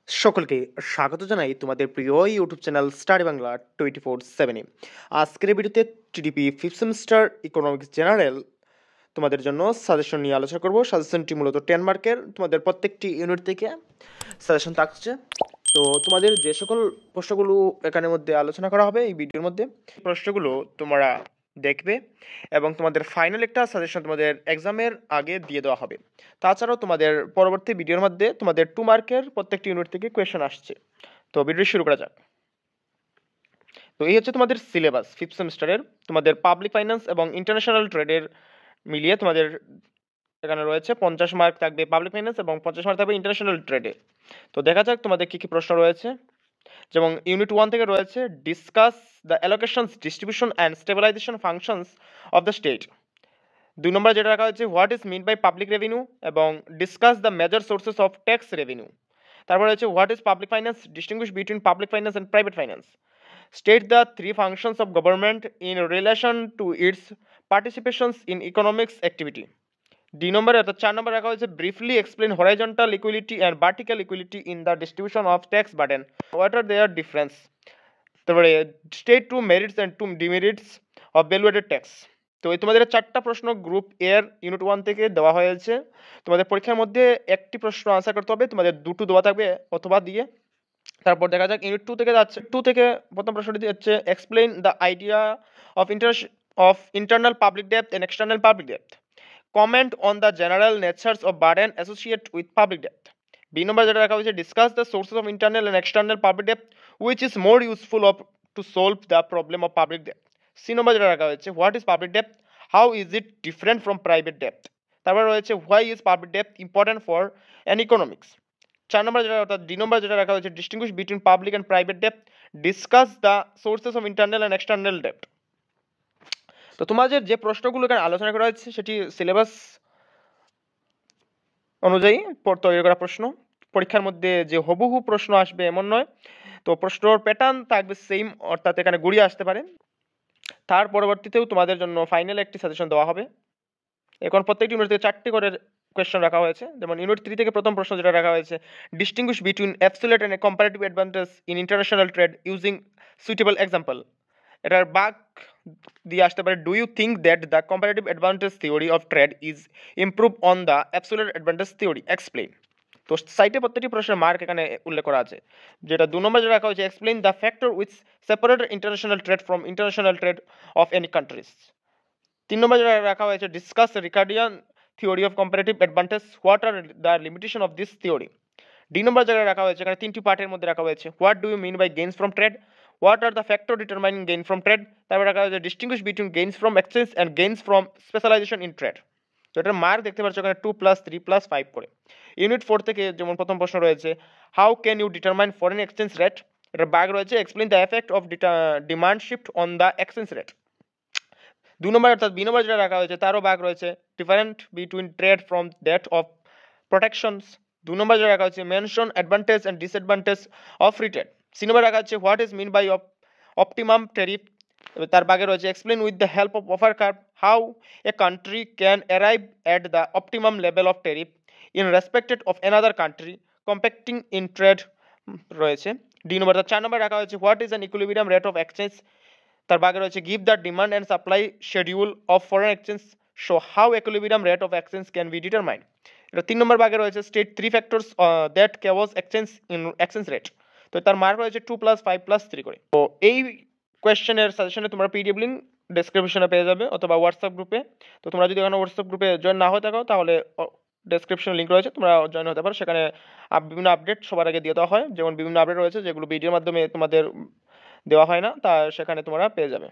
সকলকে স্বাগত জানাই তোমাদের প্রিয় ইউটিউব চ্যানেল স্টাডি বাংলা 24/7 আজকের ভিডিওতে TDP fifth semester economics general তোমাদের জন্য সাজেশন নিয়ে আলোচনা করব। সাজেশনটি মূলত 10 মার্কের, তোমাদের প্রত্যেকটি ইউনিট থেকে সাজেশন থাকছে। তো তোমাদের যে সকল প্রশ্নগুলো এখানের মধ্যে আলোচনা করা হবে এই ভিডিওর মধ্যে, প্রশ্নগুলো তোমরা দেখবে এবং তোমাদের ফাইনাল একটা সাজেশন তোমাদের এক্সামের আগে দিয়ে দেওয়া হবে। তাছাড়াও তোমাদের পরবর্তী ভিডিওর মধ্যে তোমাদের 2 মার্কের প্রত্যেকটি ইউনিট থেকে কোয়েশ্চেন আসছে। তো ভিডিও শুরু করা যাক। তো এই হচ্ছে তোমাদের সিলেবাস ফিফথ সেমিস্টারের। তোমাদের পাবলিক ফাইন্যান্স এবং ইন্টারন্যাশনাল ট্রেডের মিলিয়ে তোমাদের এখানে রয়েছে 50 মার্ক থাকবে পাবলিক ফাইন্যান্স এবং 50 মার্ক থাকবে ইন্টারন্যাশনাল ট্রেডে। তো দেখা যাক তোমাদের কী কী প্রশ্ন রয়েছে। যেমন ইউনিট 1 থেকে রয়েছে discuss the allocations distribution and stabilisation functions of the state. 2 number যেটা রাখা হয়েছে what is mean by public revenue এবং discuss the major sources of tax revenue. তারপরে হচ্ছে what is public finance, distinguish between public finance and private finance. State the 3 functions of government in relation to its participations in economics activity. 2 নম্বরে অর্থাৎ 4 number রাখা হয়েছে briefly explain horizontal equality and vertical equality in the distribution of tax burden, what are their difference. তারপরে state two merits and two demerits of value added tax. তো এই তোমাদের 4টা প্রশ্ন গ্রুপ এর ইউনিট 1 থেকে দেওয়া হয়েছে। তোমাদের পরীক্ষার মধ্যে একটি প্রশ্ন আনসার করতে হবে, তোমাদের দুটো দেওয়া থাকবে অথবা দিয়ে। তারপর দেখা যাক ইউনিট 2 থেকে যাচ্ছে। 2 থেকে প্রথম প্রশ্নটি হচ্ছে explain the idea of internal public depth and external public depth. Comment on the general nature's of burden associate with public depth. B number যেটা রাখা হয়েছে discuss the sources of internal and external public depth which is more useful to solve the problem of public debt. C নম্বর যেটা রাখা হয়েছে what is public depth, how is it different from private depth. তারপরে রয়েছে why is public depth important for an economics. 4 নম্বর যেটা অর্থাৎ D number যেটা রাখা হয়েছে distinguish between public and private depth, discuss the sources of internal and external depth. তো তোমাদের যে প্রশ্নগুলো এখানে আলোচনা করা হয়েছে সেটি সিলেবাস অনুযায়ী তৈরি করা প্রশ্ন। পরীক্ষার মধ্যে যে হুবহু প্রশ্ন আসবে এমন নয়, তো প্রশ্নর প্যাটার্ন থাকবে সেম, অর্থাৎ এখানে ঘুরিয়ে আসতে পারে। তার পরবর্তীতেও তোমাদের জন্য ফাইনাল একটি সাজেশন দেওয়া হবে। এখন প্রত্যেকটি ইউনিট থেকে 4টি করে কোয়েশ্চেন রাখা হয়েছে। যেমন ইউনিট 3 থেকে প্রথম প্রশ্ন যেটা রাখা হয়েছে distinguish between absolute and comparative advantage in international trade using suitable example. এটার বাক দিয়ে আসতে পারে do you think that the comparative advantage theory of trade is improve on the absolute advantage theory, explain. তো সাইটে প্রত্যেকটি প্রশ্নের মার্ক এখানে উল্লেখ করা আছে। যেটা 2 নম্বর যেটা রাখা হয়েছে explain the factor which separate international trade from international trade of any countries. 3 number যেটা রাখা হয়েছে discuss Ricardian theory of comparative advantage, what are the limitation of this theory. D number যেটা রাখা হয়েছে এখানে 3টি পার্টের মধ্যে রাখা হয়েছে what do you mean by gains from trade, what are the factor determining gain from trade. তারপর রাখা হয়েছে distinguish between gains from exchange and gains from specialisation in trade. তো এটার মার্ক দেখতে পাচ্ছ এখানে 2+3+5 করে। ইউনিট 4 থেকে যেমন প্রথম প্রশ্ন রয়েছে how can you determine foreign exchange rate. এটার বাগ রয়েছে explain the effect of demand shift on the exchange rate. 2 number অর্থাৎ বি নম্বর যেটা রাখা হয়েছে তারও বাগ রয়েছে different between trade from that of protections. 2 number যেটা রাখা হয়েছে mention advantage and disadvantage of free trade. C number রাখা হচ্ছে what is mean by optimum tariff. তার বাগে রয়েছে explain with the help of offer curve how a country can arrive at the optimum level of tariff in respected of another country competing in trade রয়েছে। D number 4 number রাখা হয়েছে what is an equilibrium rate of exchange. তার বাগে রয়েছে give the demand and supply schedule of foreign exchange, show how equilibrium rate of exchange can be determined. এটা 3 number বাগে রয়েছে state 3 factors that cause exchange in exchange rate. তো তার mark রয়েছে 2+5+3 করে। তো এই কোয়েশ্চেনের সাজেশনে তোমরা পিডিএফ লিঙ্ক ডেসক্রিপশনে পেয়ে যাবে অথবা হোয়াটসঅ্যাপ গ্রুপে। তো তোমরা যদি এখনো হোয়াটসঅ্যাপ গ্রুপে জয়েন না হয়ে থাকো তাহলে ডেসক্রিপশনে লিঙ্ক রয়েছে, তোমরা জয়েন হতে পারো। সেখানে বিভিন্ন আপডেট সবার আগে দিয়ে দেওয়া হয়, যেমন বিভিন্ন আপডেট রয়েছে যেগুলো ভিডিওর মাধ্যমে তোমাদের দেওয়া হয় না, তা সেখানে তোমরা পেয়ে যাবে।